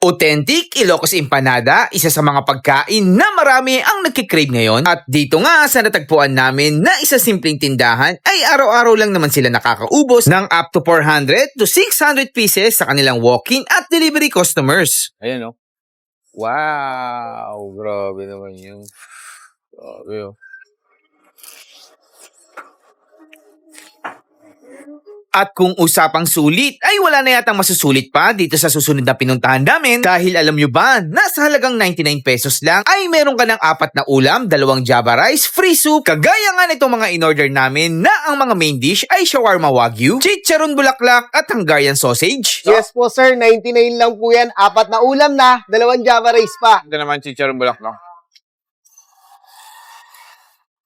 Authentic Ilocos Empanada, isa sa mga pagkain na marami ang nagkikrave ngayon. At dito nga sa natagpuan namin na isa simpleng tindahan ay araw-araw lang naman sila nakakaubos ng up to 400 to 600 pieces sa kanilang walk-in at delivery customers. Ayan, oh. Wow! Grabe naman yun. Grabe, oh. At kung usapang sulit, ay wala na yatang masusulit pa dito sa susunod na pinuntahan namin dahil alam nyo ba, nasa halagang 99 pesos lang ay meron ka ng 4 na ulam, 2 Java rice, free soup, kagaya nga nitong mga in-order namin na ang mga main dish ay shawarma wagyu, chicharon bulaklak at Hungarian sausage. Yes po sir, 99 lang po yan. 4 na ulam na, 2 Java rice pa. Ito naman, chicharon bulaklak.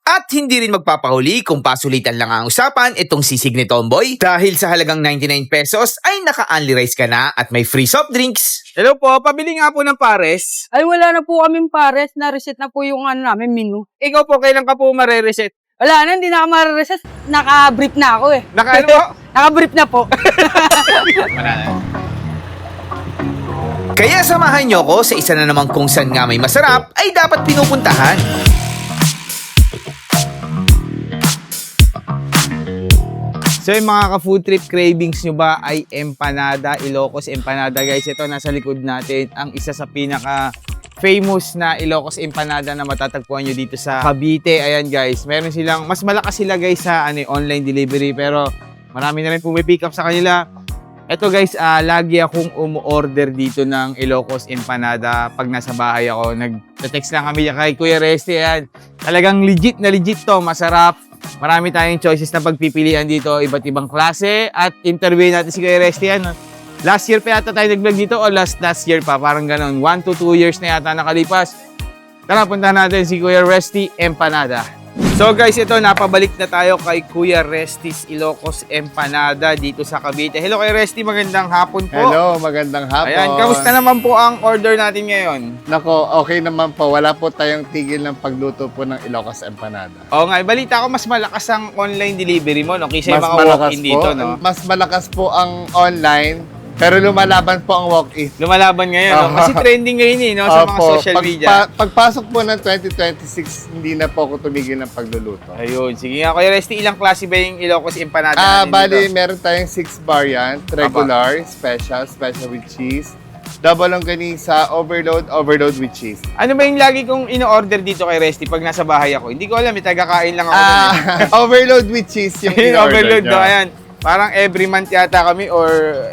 At hindi rin magpapahuli kung pasulitan lang ang usapan itong sisig ni Tomboy dahil sa halagang 99 pesos ay naka-only rice ka na at may free soft drinks. Hello po, pabili nga po ng pares. Ay, wala na po kaming pares. Na-reset na po yung namin menu. Ikaw po, kailan ka po mare-reset? Wala na, hindi na ako ma-reset. Naka-brief na ako eh. Naka-ano po? Naka-brief na po. Kaya samahan nyo ko sa isa na namang kung saan nga may masarap ay dapat pinupuntahan. So yung mga ka-food trip cravings nyo ba ay empanada, Ilocos Empanada guys. Ito nasa likod natin ang isa sa pinaka famous na Ilocos Empanada na matatagpuan nyo dito sa Cavite. Ayan guys, meron silang, mas malakas sila guys sa online delivery pero marami na rin pumipick up sa kanila. Ito guys, lagi akong umu-order dito ng Ilocos Empanada pag nasa bahay ako. Nag-text lang kami kay Kuya Resty. Ayan. Talagang legit na legit to, masarap. Marami tayong choices na pagpipilian dito, iba't ibang klase. At interview natin si Kuya Resty. Last year pa yata tayo nag-vlog dito o last year pa, parang ganon. 1 to 2 years na yata nakalipas. Tara, puntahan natin si Kuya Resty Empanada. So guys, ito napabalik na tayo kay Kuya Resty's Ilocos Empanada dito sa Cavite. Hello Kuya Resty, magandang hapon po. Hello, magandang hapon. Ayan, kamusta naman po ang order natin ngayon? Nako, okay naman po. Wala po tayong tigil ng pagluto po ng Ilocos Empanada. Oo nga, balita ko mas malakas ang online delivery mo, no? Kaysa yung Mas mga malakas walk-in po. dito, no? Mas malakas po ang online, pero lumalaban po ang walk-in. Lumalaban ngayon, no? Kasi trending ngayon, eh, no? Sa mga Opo, social media. pagpasok po ng 2026, hindi na po ako tumigil ng pagluluto. Ayun, sige nga. Kuya Resty, ilang klase ba yung Ilocos Empanada natin Bali, dito? meron tayong 6 variant, regular, special with cheese, double longganisa, overload with cheese. Ano ba yung lagi kong ino-order dito kay Resty pag nasa bahay ako? Hindi ko alam, tagakain lang ako. dun, eh. Overload with cheese yung Yung in-order overload, nyo. no? Ayan. Parang every month yata kami or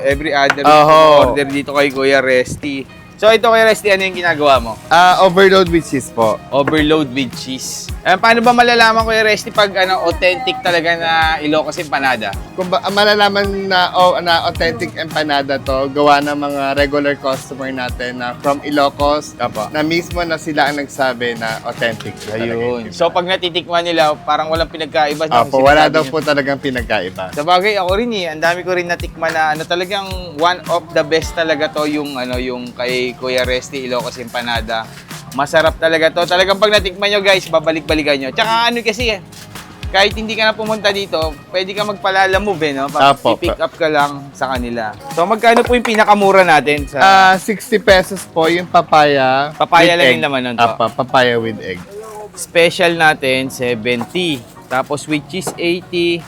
every other week Oho. order dito kay Kuya Resty. So ito Kuya Resty, ano yung ginagawa mo? Overload with cheese po. Overload with cheese. Paano ba malalaman Kuya Resty pag authentic talaga na Ilocos Empanada? Kung malalaman na authentic empanada to, gawa ng mga regular customer natin na from Ilocos, Apo. na mismo na sila ang nagsabi na authentic. po talaga Ayun. yung So pag natitikman nila, parang walang pinagkaiba. no? Opo, wala Sinasabi daw niyo. po talagang pinagkaiba. Sa bagay, ako rin eh. Ang dami ko rin natikman na talagang one of the best talaga to yung yung kay Kuya Resty Ilocos Empanada. Masarap talaga to. Talagang pag natikman nyo guys, babalik-balikan nyo. Tsaka kasi kahit hindi ka na pumunta dito, pwede ka magpalalamove no? Apo. I-pick up ka lang sa kanila. So magkano po yung pinakamura natin sa 60 pesos po yung papaya. Papaya with lang egg. yung laman nun to? Apa, papaya with egg. special natin, 70. Tapos with cheese, 80.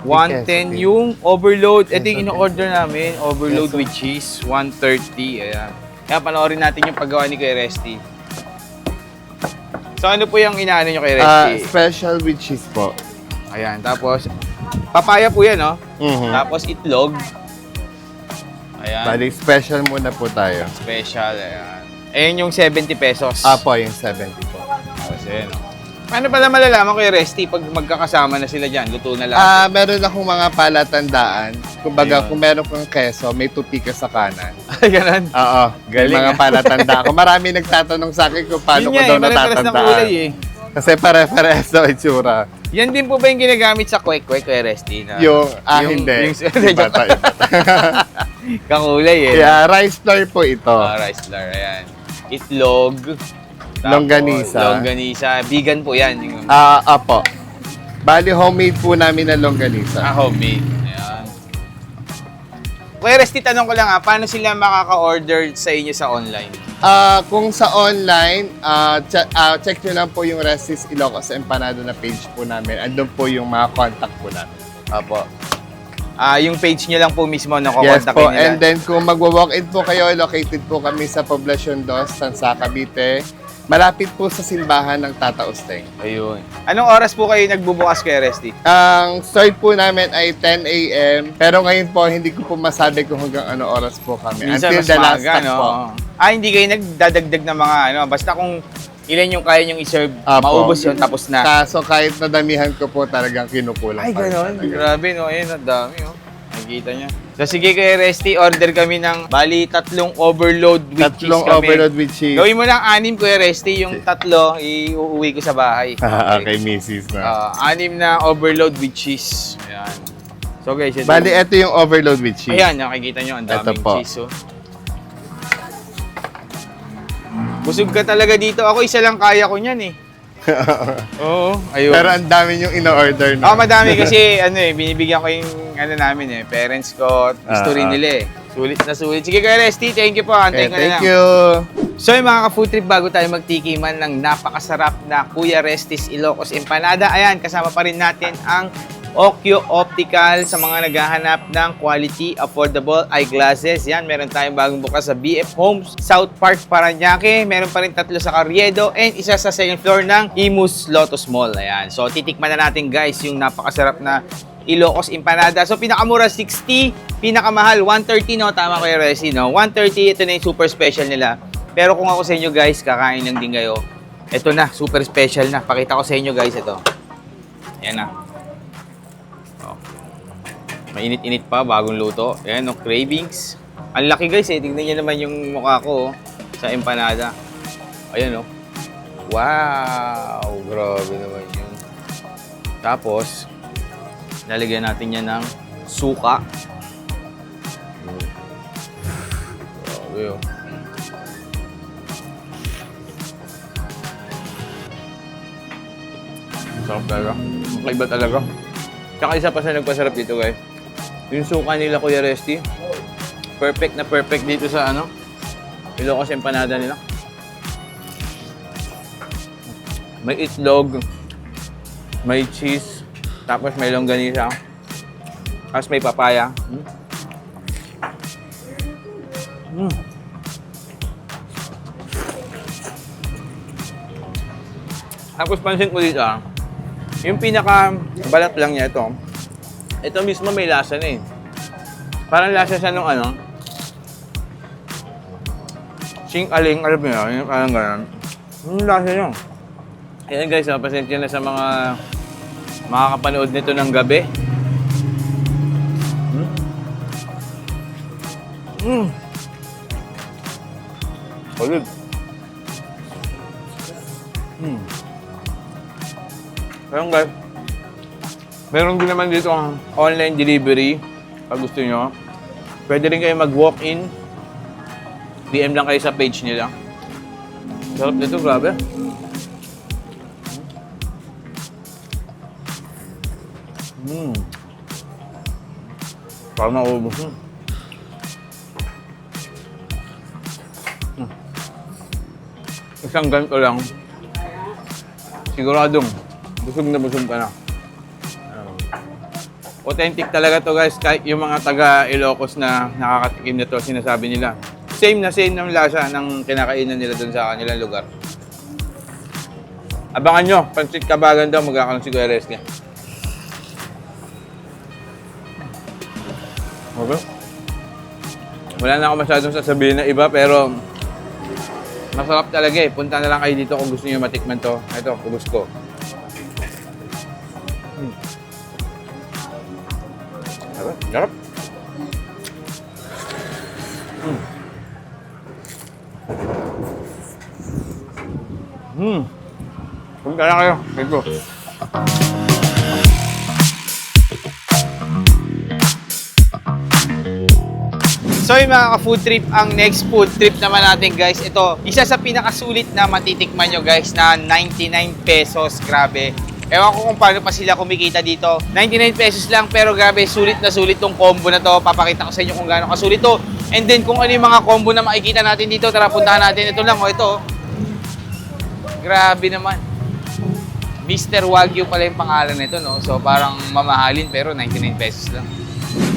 110 yung overload. Ito yung in-order namin, overload with cheese, 130. Ayan. Kaya panoorin natin yung paggawa ni Kuya Resty. So ano po yung inaano nyo kay Resty? Special with cheese po. Ayan, tapos papaya po yan, no? Mhm. Tapos itlog. Ayan, Bali, special muna po tayo. special. Ayan. Ayan yung 70 pesos. Apo, yung 70 po. Tapos ayan, no? Paano pala malalaman Kuya Resty pag magkakasama na sila dyan? Luto na lahat. Meron akong mga palatandaan. Kumbaga, Ayun. kung meron kang keso, may tupi ka sa kanan. Ay, ganun. Oo, Galing, yung mga palatandaan ko. Marami nagtatanong sa akin kung paano Yun ko nga, daw eh, pare-pares ng natatandaan. kulay eh. Kasi pare-pares daw itsura. Yan din po ba yung ginagamit sa kwek-kwek Kuya Resty? Na, Hindi. Yung, Iba to. kakulay eh. Yeah, rice flour po ito. Rice flour, ayan. Itlog. Tapos, Longganisa. Longganisa. Vegan po yan. Yung, Apo. Bali, homemade po namin na longganisa. homemade. Ayan. Kuya Resty, tanong ko lang paano sila makaka-order sa inyo sa online? Kung sa online, check nyo lang po yung Restis Ilocos Empanada na page po namin. Andun po yung mga contact po namin. Apo. Yung page nyo lang po mismo na Yes kukontakin po, nila. and then kung magwa-walk-in po kayo, located po kami sa Poblacion 2, Tansa, Cavite. Malapit po sa simbahan ng Tata Usteng. Ayun. Anong oras po kayo nagbubukas, Kuya Resty? Ang start po namin ay 10 a.m. Pero ngayon po, hindi ko po masabi kung hanggang ano oras po kami. Minsan Until mas the last maaga, stop no? po. Hindi kayo nagdadagdag ng mga basta kung ilan yung kaya nyong i-serve, Apo. maubos yun, tapos na. Kaso kahit nadamihan ko po talagang kinukulang. Ay, pa rin gano'n. talaga. Grabe, no? Ayun, ang dami, oh. Nakikita niya. So, sige, Kuya Resty, order kami ng, bali, 3 overload with cheese Tatlong kami. overload with cheese. Gawin mo lang 6, Kuya Resty. Yung 3, iuuwi ko sa bahay. Okay, Mrs. na. 6 na overload with cheese. Ayan. So, guys, ito. Bali, ito yung overload with cheese. Ayan, nakikita nyo, ang Ito daming po. cheese, oh. Busog ka talaga dito. Ako, isa lang kaya ko niyan, eh. Oo, ayun. Pero ang dami yung in-order na. Madami kasi binibigyan ko yung namin parents ko. Gusto rin nila Sulit na sulit. Sige, Kuya Resty, thank you po. Antayin ko na lang. Thank you. So yung mga ka-food trip, bago tayo magtikiman ng napakasarap na Kuya Resty's Ilocos Empanada, ayan, kasama pa rin natin ang Okyo Optical sa mga naghahanap ng quality, affordable eyeglasses. Yan, meron tayong bagong bukas sa BF Homes, South Park, Parañaque. Meron pa rin 3 sa Carriedo and isa sa second floor ng Imus Lotus Mall. Ayan. So, titikman na natin, guys, yung napakasarap na Ilocos Empanada. So, pinakamura 60, pinakamahal 130, no? Tama, Kuya Resty, no? 130, ito na yung super special nila. Pero kung ako sa inyo, guys, kakain lang din kayo. Ito na, super special na. Pakita ko sa inyo, guys, ito. Ayan na. Mainit-init pa, bagong luto. Ayan, no, cravings. Ang laki, guys, Tignan nyo naman yung mukha ko sa empanada. Ayan, no. Wow! Grabe naman yun. Tapos, lalagyan natin yan ng suka. Grabe, oh. Sarap talaga. Makaiba talaga. Tsaka isa pa sa nagpasarap dito, guys. Yung suka nila, Kuya Resty, perfect na perfect dito sa Ilocos Empanada nila. May itlog, may cheese, tapos may longganisa, tapos may papaya. Tapos pansin ko dito, yung pinaka balat lang niya ito. Ito mismo may lasa na Parang lasa siya nung sing-aling, alam mo yun, yung parang gano'n. Yung lasa niya. Ayan guys, pasensya na sa mga makakapanood nito ng gabi. Solid. Ayun guys, meron din naman dito ang online delivery pag gusto nyo. Pwede rin kayo mag-walk-in. DM lang kayo sa page nila. Sarap nito, grabe. Parang naubos. Isang ganito lang. Siguradong busog na busog ka na. Authentic talaga to guys, kahit yung mga taga Ilocos na nakakatikim nito, sinasabi nila. Same na lasa ng kinakainan nila dun sa kanilang lugar. Abangan nyo, Pansit Kabagan daw, magkakaroon si Kuya Resty. Okay. Wala na ako masyadong sasabihin na iba, pero masarap talaga Punta na lang kayo dito kung gusto niyo matikman to. Ito, ubos ko. Sarap. Punta na kayo. Ito. So yung mga ka-food trip, ang next food trip naman natin guys, ito, isa sa pinakasulit na matitikman nyo guys na 99 pesos, grabe. Ewan ko kung paano pa sila kumikita dito. 99 pesos lang, pero grabe, sulit na sulit tong combo na to. Papakita ko sa inyo kung gaano kasulit to. And then, kung ano yung mga combo na makikita natin dito, tara puntahan natin. Ito lang, ito. Grabe naman. Mr. Wagyu pala yung pangalan nito, no? So, parang mamahalin, pero 99 pesos lang.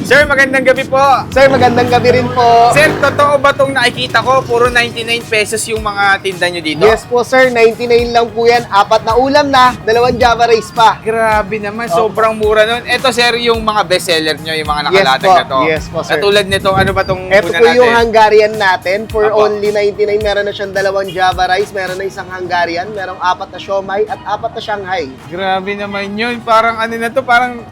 Sir, magandang gabi po. Sir, magandang gabi rin po. Sir, totoo ba itong nakikita ko? Puro 99 pesos yung mga tinda nyo dito? Yes po sir, 99 lang po yan. 4 na ulam na, 2 Java rice pa. Grabe naman, sobrang mura nun. Ito sir, yung mga bestseller nyo, yung mga nakalatag na to. Yes po, sir. Katulad nito, ano ba itong Ito una po natin? yung Hungarian natin. For Apo. only 99, meron na siyang 2 Java rice, meron na isang Hungarian, merong 4 na siomai at 4 na Shanghai. Grabe naman yun. Parang ano na to, parang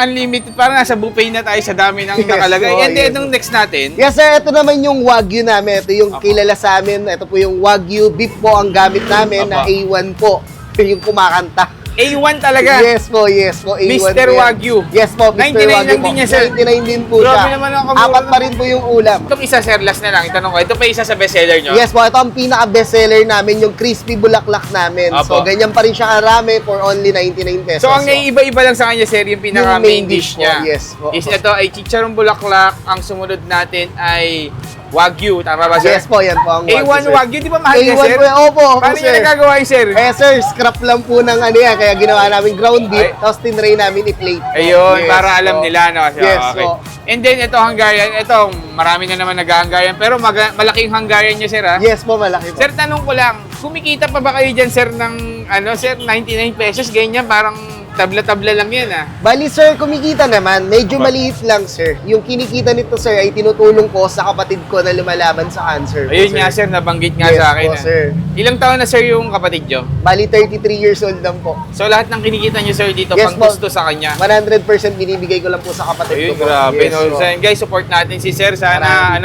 unlimited. Parang nasa buffet na tayo sa dami ng Yes, nakalagay. po, And then, yes. itong next natin, Yes sir, ito naman yung Wagyu namin. Ito yung Apo. kilala sa amin. Ito po yung Wagyu beef po ang gamit namin na Apo. A1 po. Yung kumakanta. A1 talaga. Yes po, A1 Mr. po yan. Wagyu. Yes po, Mr. 99 Wagyu lang po. din niya, sir. 99 din po Grabe siya. naman ang kamura 4 pa naman. rin po yung ulam. Itong isa, sir, last na lang. Itanong ko, ito pa isa sa bestseller nyo? Yes po, ito ang pinaka-bestseller namin, yung crispy bulaklak namin. Apo. So, ganyan pa rin siya karami for only 99 pesos. So, ang naiiba-iba lang sa kanya, sir, yung pinaka Yung main dish po, niya. yes po. Is ito ay chicharong bulaklak. Ang sumunod natin ay Wagyu. Tama ba, sir? Yes po, yan po ang A1 sir. Wagyu, di ba mahal yan, A1 sir? po, opo, Paano sir. niya nagagawa yun, sir? Eh sir, scrap lang po ng ano yan, kaya ginawa namin ground beef, Ay. tapos tinray namin i-plate. po. Ayun, Yes para alam po. nila, no? So, Yes okay. po. And then, ito Hungarian. Ito, marami na naman nag-Hungarian. Pero malaking Hungarian niya, sir, ha? Yes po, malaki po. Sir, tanong ko lang, kumikita pa ba kayo dyan, sir, ng, ano, sir, 99 pesos? Ganyan, parang tabla-tabla lang yan, ah. Bali sir, kumikita naman. Medyo Apo. maliit lang sir. Yung kinikita nito sir ay tinutulong ko sa kapatid ko na lumalaban sa cancer. po, Ayun nga, sir, nabanggit nga Yes sa akin. po, ah. sir. Ilang taon na, sir, yung kapatid nyo? Bali 33 years old lang po. So, lahat ng kinikita nyo, sir, dito, pang Yes, po. gusto sa kanya. 100% binibigay ko lang po sa kapatid Ayun, ko po. grabe, Yes, no? po. So, guys, support natin si sir. Sana,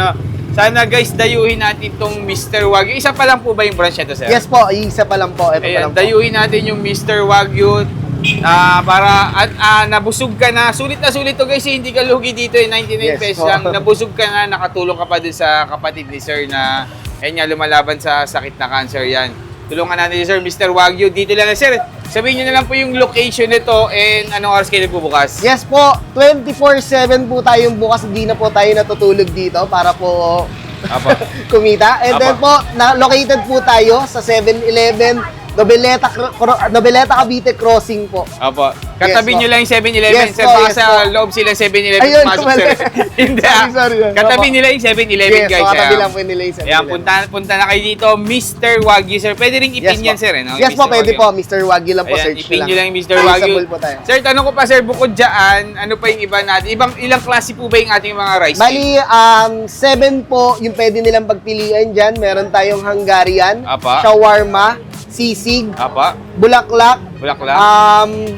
sana, guys, dayuhin natin tong Mr. Wagyu. Isa pa lang po ba yung branch nito, sir? Yes po, isa pa lang po. Ito pa Ayan, lang po. dayuhin natin yung Mr. Wagyu para nabusog ka na. Sulit na sulit to, guys. Hindi ka lugi dito. 99 Yes, pesos po. lang. Nabusog ka na. Nakatulong ka pa dun sa kapatid ni sir na ayun nga, lumalaban sa sakit na cancer yan. Tulungan natin si sir, Mr. Wagyu. Dito lang na, sir. Sabihin nyo na lang po yung location nito and anong oras kayo nagbubukas. Yes po, 24/7 po tayong bukas. Hindi na po tayo natutulog dito para po Apo. kumita. And then Apo. po, located po tayo sa 7-Eleven, Nobeleta Cavite Crossing po. Opo. Katabi Yes, nyo lang yung 7-Eleven. Yes, sir, po, baka yes, sa po. loob sila 7-Eleven. Ayun, Pasok, mali. sir. Hindi, ah. Sorry. Katabi Opo. nila yung 7-Eleven, Yes, guys. so katabi ah. lang po nila yung 7-Eleven. Ayan, punta na kayo dito, Mr. Wagyu, sir. Pwede ring ipin yan, po. sir. No? Yes Mr. po, pwede Wagyu. po. Mr. Wagyu lang po, Ayan, search ipin lang. nyo lang yung Mr. Wagyu. Traceable po tayo. Sir, tanong ko pa, sir, bukod dyan, ano pa yung iba natin? Ilang klase po ba yung ating mga rice cake? Bali, 7 po yung pwede nilang pagpilian dyan. Meron tayong Hungarian, Apa. shawarma, sisig, Apa, bulaklak, bulaklak.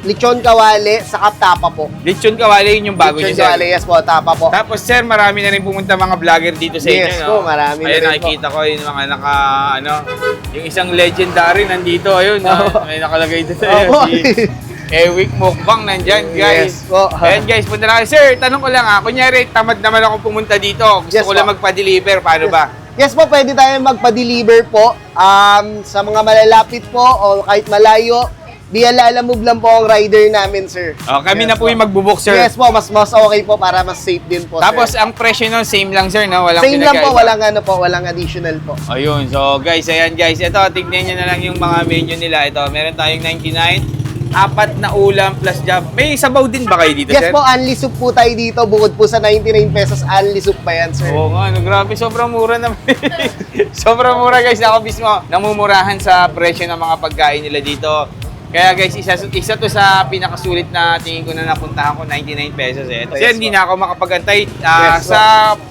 lechon kawali, saka tapa po. Lechon kawali, yun yung bago Lechon niyo, sir. kawali, yes po, tapa po. Tapos, sir, marami na rin pumunta mga vlogger dito sa Yes inyo, no? po, marami na Ayun, rin po. nakikita ko yung mga yung isang legendary nandito, ayun, may nakalagay dito. Ayun, Opo. si Ewik Mukbang nandyan, guys. Yes po. Ayan, guys, punta na kayo. Sir, tanong ko lang kunyari, tamad naman ako pumunta dito. Gusto Yes ko lang po. magpa-deliver, paano ba? Yes po, pwede tayo magpa-deliver po sa mga malalapit po o kahit malayo. Via Lalamove lang po ang rider namin, sir. Oh, kami Yes na po yung magbubook, sir. Yes po, mas okay po para mas safe din po, Tapos, sir. ang presyo nun, same lang, sir, no? Walang Same lang po, pinagkaiba. walang additional po. Ayun, so guys, ayan guys, ito, tignan nyo na lang yung mga menu nila. Ito, meron tayong 99, 4 na ulam plus jab. May sabaw din ba kayo dito, Yes sir? po, unli soup po tayo dito. Bukod po sa 99 pesos, unli soup pa yan, sir. Oo nga, grabe, sobrang mura naman. Sobrang mura, guys. Ako mismo, namumurahan sa presyo ng mga pagkain nila dito. Kaya guys, isa to sa pinakasulit na tingin ko na napuntahan ko, 99 pesos eh. Kasi Yes, hindi po. na ako makapagantay. Yes, po. Sa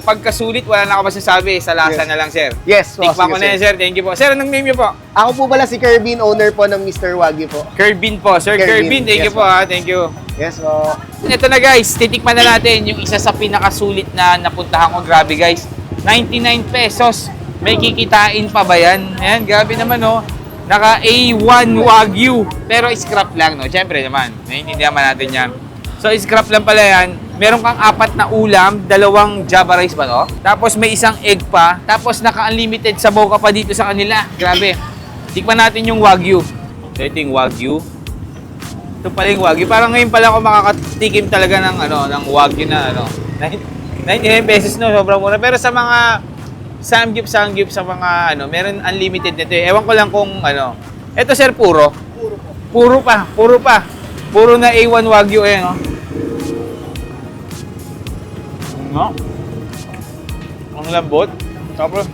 pagkasulit, wala na ako masasabi. Sa lasa Yes. na lang, sir. Yes po, Tikman sige, ko na yan, sir. Thank you po. Sir, anong name niyo po? Ako po pala si Kerbin, owner po ng Mr. Wagyu po. Kerbin po. Sir Kerbin, Kerbin, thank you yes, po po. ha. Thank you. Yes po. Ito na guys, titikman na natin yung isa sa pinakasulit na napuntahan ko. Grabe guys, 99 pesos. May kikitain pa ba yan? Ayan, grabe naman oh. Naka A1 Wagyu. Pero scrap lang, no? Siyempre naman, naiintindihan natin yan. So, scrap lang pala yan. Meron kang 4 na ulam, 2 Java rice ba to? Tapos may isang egg pa. Tapos naka-unlimited sabaw ka pa dito sa kanila. Grabe. Tikman natin yung Wagyu. So, ito yung Wagyu. Ito pala yung Wagyu. Parang ngayon pala ako makakatikim talaga ng ng Wagyu na 99 pesos no, sobrang mura. Pero sa mga samgyup sa mga meron unlimited nito eh. Ewan ko lang kung Ito sir, puro. Puro pa. Puro na A1 Wagyu eh, no. No. Ang lambot. Tapos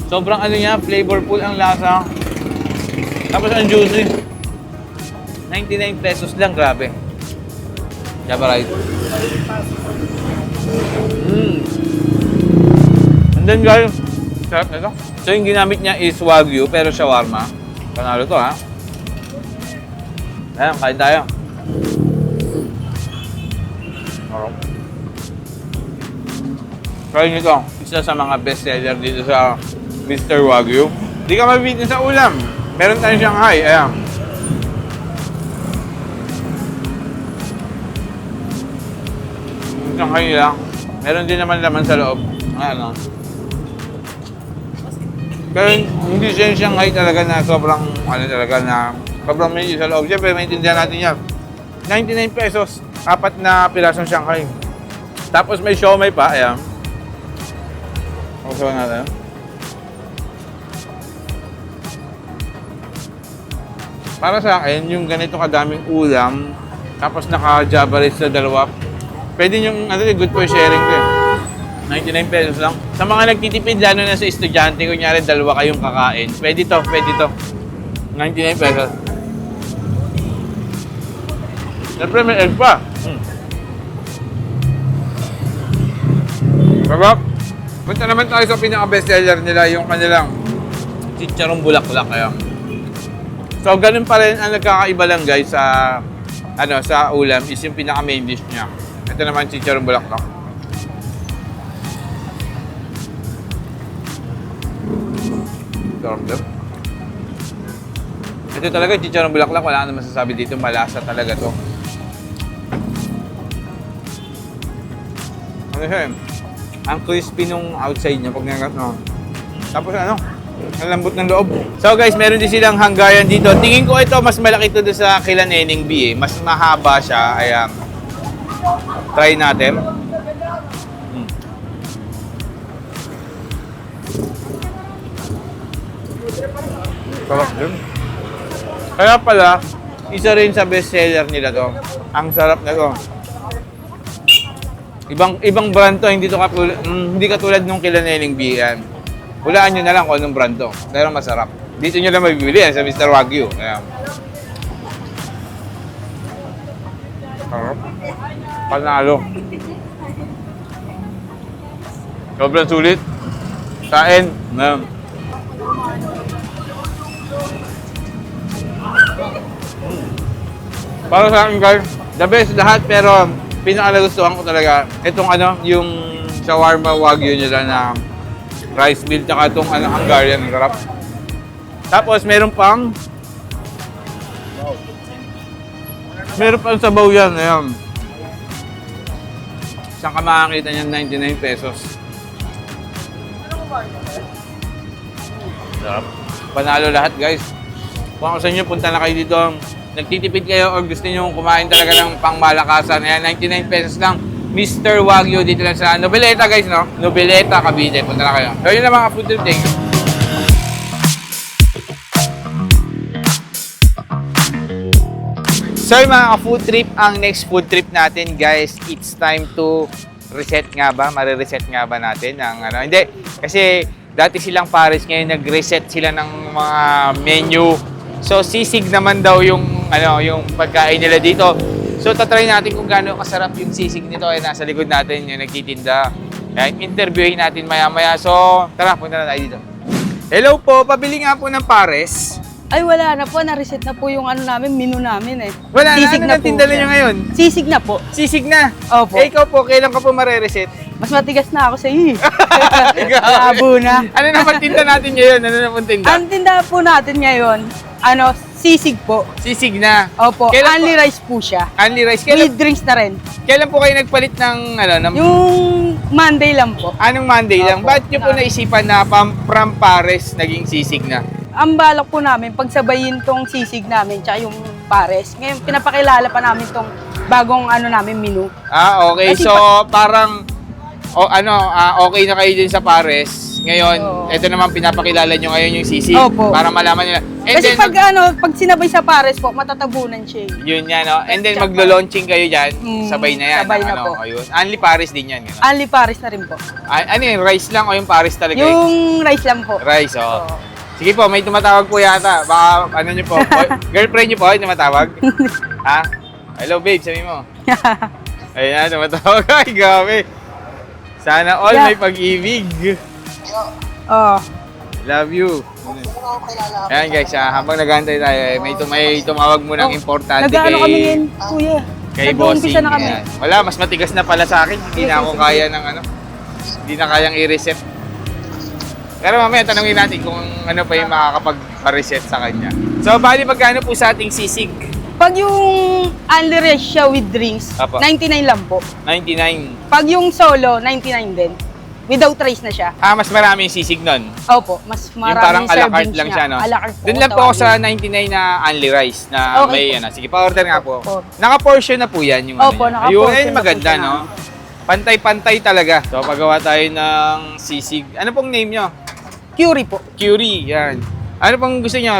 sobrang niya, flavorful ang lasa. Tapos ang juicy. 99 pesos lang, grabe. Java rice. And then guys, sarap na ito. So yung ginamit niya is Wagyu, pero shawarma. Panalo to ha. Ayan, kain tayo. Sarap. Try nyo ito. Isa sa mga best seller dito sa Mr. Wagyu. Di ka mabibitin sa ulam. Meron tayong Shanghai. Ayan. Shanghai nila. Meron din naman laman sa loob. Ayan. Pero hindi siya yung Shanghai talaga na sobrang sobrang may sa loob. Siyempre, maintindihan natin yan. 99 pesos. 4 na pirasong Shanghai. Tapos may siomai pa. Ayan. Okay natin. Para sa akin, yung ganito kadaming ulam, tapos naka-Java rice sa dalawa, pwede yung good for sharing ko eh. 99 pesos lang. Sa mga nagtitipid, lalo na sa estudyante, kunyari dalawa kayong kakain, pwede to. 99 pesos. Siyempre may egg pa. Sarap. Punta naman tayo sa pinaka-bestseller nila, yung kanilang chicharong bulaklak. So, ganun pa rin ang nagkakaiba lang guys sa sa ulam is yung pinaka-main dish niya. Ito naman chicharong bulaklak. Sarap din. Ito talaga chicharong bulaklak, wala nang masasabi dito, malasa talaga to. Ano siya eh? Ang crispy nung outside niya pag nangat no. Tapos ang lambot ng loob. So guys, meron din silang hanggayan dito. Tingin ko ito mas malaki ito doon sa kila Neneng B eh. Mas mahaba siya. Ayan. Try natin. Sarap din. Kaya pala, isa rin sa best seller nila to. Ang sarap na to. Ibang brand to, hindi katulad nung kila Neneng B yan. Hulaan nyo na lang kung anong brand to. Pero masarap. Dito nyo lang mabibili yan sa Mr. Wagyu. Ayan. Sarap. Panalo. Sobrang sulit. Kain. Ayan. Para sa akin guys, the best lahat pero pinaka-nagustuhan ko talaga itong yung shawarma Wagyu nila na rice meal tsaka itong Hungarian, sarap. Tapos meron pang sabaw yan, ayan. Saan ka makakita niyan 99 pesos. Sarap. Panalo lahat guys. Kung ako sa inyo, punta na kayo dito. Nagtitipid kayo o gusto nyo kumain talaga ng pangmalakasan. Ayan, 99 pesos lang. Mr. Wagyu dito lang sa Noveleta guys, no? Noveleta, Cavite. Punta na kayo. So yun na mga food trip. Thank you. So yung mga food trip, ang next food trip natin guys, it's time to reset nga ba? Marireset nga ba natin ang Hindi. Kasi dati silang Paris, ngayon nag-reset sila ng mga menu. So sisig naman daw yung yung pagkain nila dito. So tatry natin kung gaano kasarap yung sisig nito. Ay nasa likod natin yung nagtitinda. Ayan, interviewin natin maya-maya. So tara, punta na tayo dito. Hello po, pabili nga po ng pares. Ay, wala na po. Na-reset na po yung menu namin eh. Wala na, Sisig ano po tindala siya. nyo ngayon? Sisig na po. Sisig na. Opo. Eh, ikaw po, kailan ka po mare-reset? Mas matigas na ako sa iyo. Labo na. Ano naman tinda natin ngayon? Ano naman tinda? Ang tinda po natin ngayon, sisig po. Sisig na. Opo, Kailan only po? rice po siya. Only rice. With drinks na rin. Kailan po kayo nagpalit ng Yung Monday lang po. anong Monday lang? Opo. Ba't nyo po naisipan na from pares naging sisig na? Ang balak po namin, pagsabayin tong sisig namin, tsaka yung pares. Ngayon, pinapakilala pa namin tong bagong namin menu. Okay. Kasi So, parang, okay na kayo din sa pares. Ngayon, Oo. ito naman pinapakilala nyo ngayon yung sisig. Opo. Para malaman nila. And Kasi then, pag sinabay sa pares po, matatabunan siya. yun yan, no? And then, Tsaka- maglo-launching kayo dyan. Sabay na yan. sabay na po. Ayun. Only pares din yan. Gano'n. Only pares na rin po. Ano yun? Rice lang o yung pares talaga? Yung rice lang po. Rice, oh. Oo. Sige po, may tumatawag po yata. Baka, nyo po. Girlfriend nyo po, yung tumatawag? Ha? Hello, babe, sabi mo. Ayan, tumatawag. Ay, gabi. Sana all Yeah. may pag-ibig. Oh. Love you. Ayan guys, habang nag-aantay tayo, may tumawag mo ng importante Nag-ano kami ngayon, kuya. kay Nag-uumpisa bossing. na kami. Ayan. Wala, mas matigas na pala sa akin. Hindi na ako kaya ng hindi na kayang i-reset. Pero mamaya tanungin natin kung ano pa yung makakapag-reset sa kanya. So, bali magkano po sa ating sisig? Pag yung only rice siya with drinks, Apo. 99 lang po. 99. Pag yung solo, 99 din. Without rice na siya. Mas marami yung sisig nun. Opo, mas Yung parang maraming a la carte servings lang siya, no? A la carte po, Doon lang po ako sa tawagin. 99 na only rice na Okay may po. Sige, pa-order nga po. Opo. Naka-portion na po yan yung Opo, niya. naka-portion Ayun, na po maganda, siya. no? Pantay-pantay talaga. So, paggawa tayo ng sisig. Ano pong name nyo? Curry po. Curie, yan. Ano pong gusto nyo?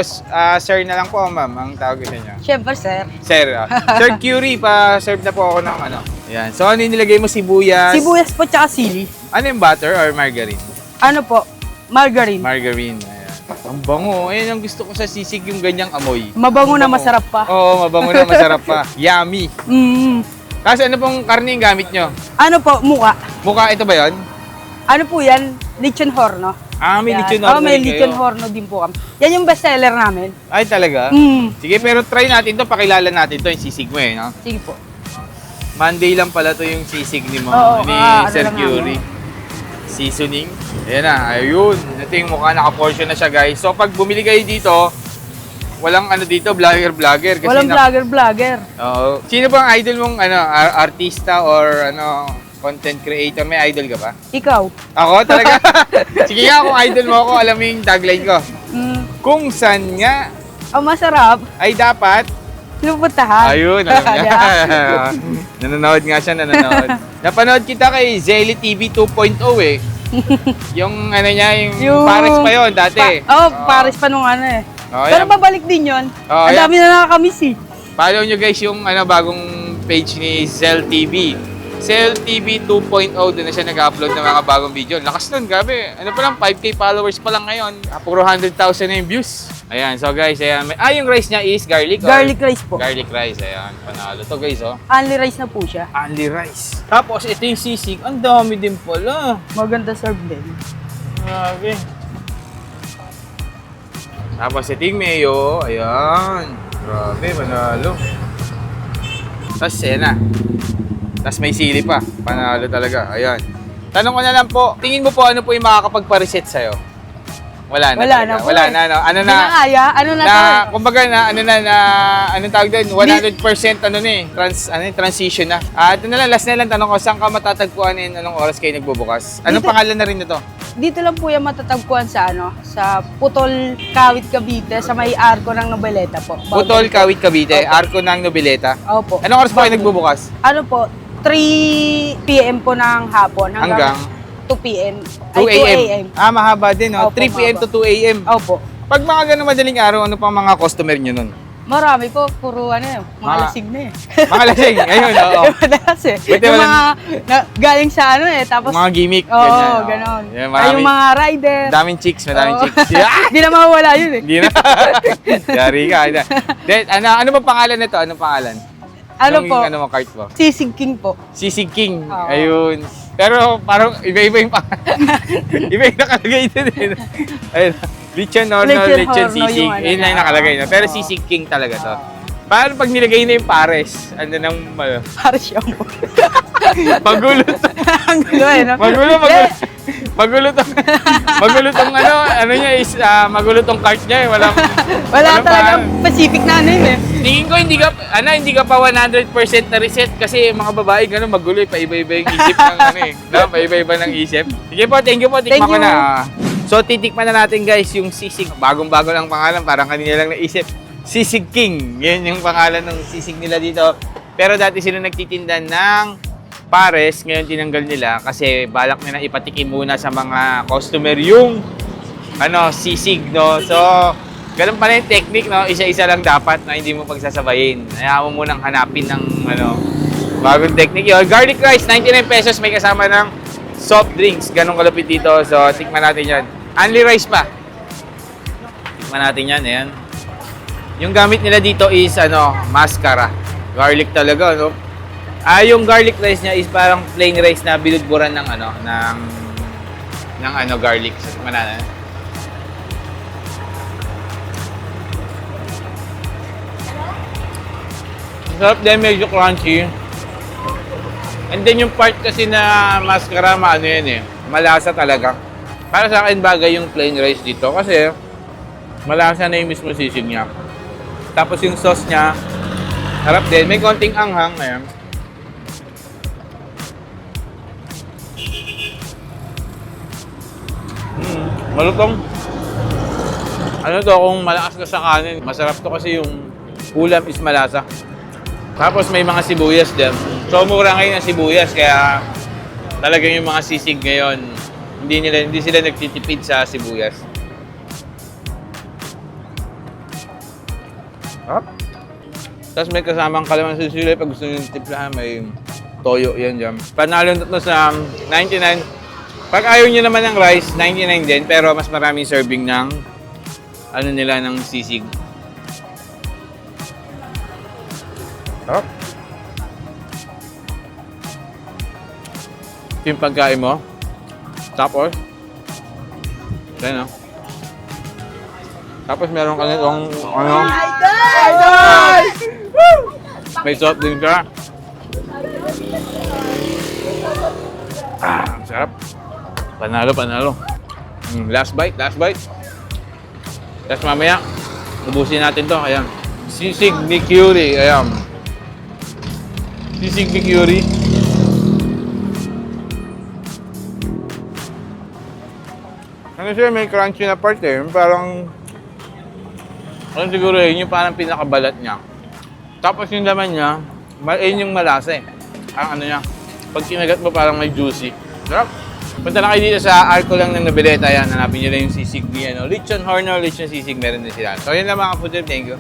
Sir na lang po, ma'am, ang tawag gusto nyo. Siyempre, sir. Sir, Sir Curie, pa-serve na po ako ng Yan. So, ano yung nilagay mo? Sibuyas? Sibuyas po tsaka sili. Ano yung butter or margarine? Ano po? Margarine. Margarine. Ayan. Ang bango. Ayan ang gusto ko sa sisig, yung ganyang amoy. Mabango na Bango. masarap pa. Oo, mabango na masarap pa. Yummy. Kasi ano pong karne yung gamit nyo? Ano po? Muka. Mukha ito ba yon? Ano po yan? Lechon horno. May Yan. lechon Oh, may rin kayo. lechon horno din po kami. Yan yung bestseller namin. Ay, talaga? Sige, pero try natin to. Pakilala natin to yung sisig mo no? Sige po. Monday lang pala to yung sisig ni Oo, ni ano Sir lang Curie. Seasoning. Ayan na, ayun. Ito yung mukha, naka-portion na siya, guys. So, pag bumili kayo dito, walang dito, vlogger. Kasi Walang vlogger. Oo. Sino bang idol mong artista or content creator? May idol ka ba? Ikaw. Ako talaga? Sige nga, kung idol mo ako, alam mo yung tagline ko. Kung saan nga Ang masarap. ay dapat. Pinupuntahan. Ayun, alam niya. Nanonood nga siya, nanonood. Napanood kita kay Zelly TV 2.0 eh. Yung niya, yung Paris pa yon dati. Paris pa nung Oh, Pero yan. babalik din yun. Oh, Ang yan. dami na nakakamiss eh. Follow nyo guys yung bagong page ni Zel TV. Zel TV 2.0, doon na siya nag-upload ng mga bagong video. Lakas nun, grabe. Ano pa lang, 5K followers pa lang ngayon. Puro 100,000 na yung views. Ayan, so guys, ayan. Yung rice niya is garlic? or- Garlic rice po. Garlic rice, ayan. Panalo to guys, oh. Only rice na po siya. Only rice. Tapos, ito yung sisig. Ang dami din pala. Maganda serve din. Grabe. Tapos, ito yung mayo. Ayan. Grabe, panalo. Tapos, ayan na. Tapos may sili pa. Panalo talaga. Ayan. Tanong ko na lang po, tingin mo po ano po yung makakapagpa-reset sa'yo? Wala na Wala talaga. na po Wala eh. na, no? Ano Hindi na? na kaya. Ano na Na, tayo? kumbaga anong tawag doon? 100% transition na. Ito na lang, last na lang tanong ko, saan ka matatagpuan and anong oras kayo nagbubukas? Anong Dito. pangalan na rin nito? Dito lang po yung matatagpuan sa Putol, Kawit, Cavite, sa may arko ng Nobeleta po. Putol, Kawit, Cavite, Opo. Arco ng Nobileta. Opo. Anong oras po kayo nagbubukas? Ano po, 3 p.m. po ng hapon Hanggang? 2 p.m. 2 a.m. Mahaba din, no? Opo, 3 p.m. to 2 a.m. Opo. Pag mga ganun madaling araw, ano pang mga customer nyo nun? Marami po, puro mga Mga- lasing na eh. Mga lasing, ayun, oo. Madalas eh. Buti Yung wala- mga galing sa tapos Mga gimmick, Oo, ganyan. oo. ganon. Yan, Ay, yung mga rider. Daming chicks, madaming Oo. chicks. Yeah! Hindi na mawawala yun eh. Hindi na. Yari ka. Then, ano ba pangalan nito? Anong pangalan? Ano Yung, po? Ano mo, cart mo? Sisig King po. Sisig King. Oo. Ayun. Pero parang iba-iba yung iba yung nakalagay dun eh. Ayun. Lechon Horno, Lechon Lechon Horno Sisig. yung Yun lang yung nakalagay. No? Pero Oo. Sisig King talaga to. Paano pag nilagay na yung pares? Ano nang Para siya po. magulo to. Ang gulo eh, no? Magulo tong ano niya is magulo tong cart niya eh. Wala walang talaga pa- Pacific na yun eh. Tingin ko hindi ka pa 100% na reset kasi mga babae gano'n magulo pa iba-iba yung isip ng no? Paiba-iba ng isip. Sige po, thank you po. Tikman Thank ko you. na. So titikman na natin guys yung sisig. Bagong-bago lang pangalan, parang kanina lang naisip. Sisig King. Yan yung pangalan ng sisig nila dito. Pero dati sila nagtitinda ng pares, ngayon tinanggal nila kasi balak nila ipatikim muna sa mga customer yung sisig, no? So, ganun pala yung technique, no? Isa-isa lang dapat na hindi mo pagsasabayin. Hayaan mo munang hanapin ng bagong technique yun. Garlic rice, 99 pesos, may kasama ng soft drinks. Ganun kalapit dito. So, tikman natin yan. Only rice pa. Tikman natin yan, ayan. Yung gamit nila dito is, mascara. Garlic talaga, no? Yung garlic rice niya is parang plain rice na binudburan ng garlic. So, tikman natin. Sarap din, medyo crunchy. And then yung part kasi na mascara, malasa talaga. Para sa akin bagay yung plain rice dito kasi malasa na yung mismo sisig niya. Tapos yung sauce niya, sarap din. May konting anghang. Ayan. Malutong. Kung malakas ka sa kanin, masarap to kasi yung ulam is malasa. Tapos may mga sibuyas din. So mura ngayon ang sibuyas kaya talagang yung mga sisig ngayon hindi sila nagtitipid sa sibuyas. Tapos may kasamang kalamansi sili pag gusto niyo timplahan, may toyo yan dyan. Panalo na sa 99. Pag ayaw nyo naman ng rice, 99 din, pero mas maraming serving ng ng sisig. Sarap. Yung pagkain mo. Tapos, yan Tapos meron ka nitong, Idol! May soft drink ka. Ang sarap. Panalo. Last bite. Tapos mamaya, ubusin natin to. Ayan. Sisig ni Curie. Ayan. Sisig ni Curie. Siya, may crunchy na part Parang, siguro yun yung parang pinakabalat niya. Tapos yung laman niya, yun yung malasa Ang niya. Pag kinagat mo, parang may juicy. Sarap. Punta na kayo dito sa Arco lang ng Noveleta. Yan, hanapin nyo lang yung sisig ni Lechon Horno, Lechon Sisig, meron din sila. So, yun lang mga food trip. Thank you.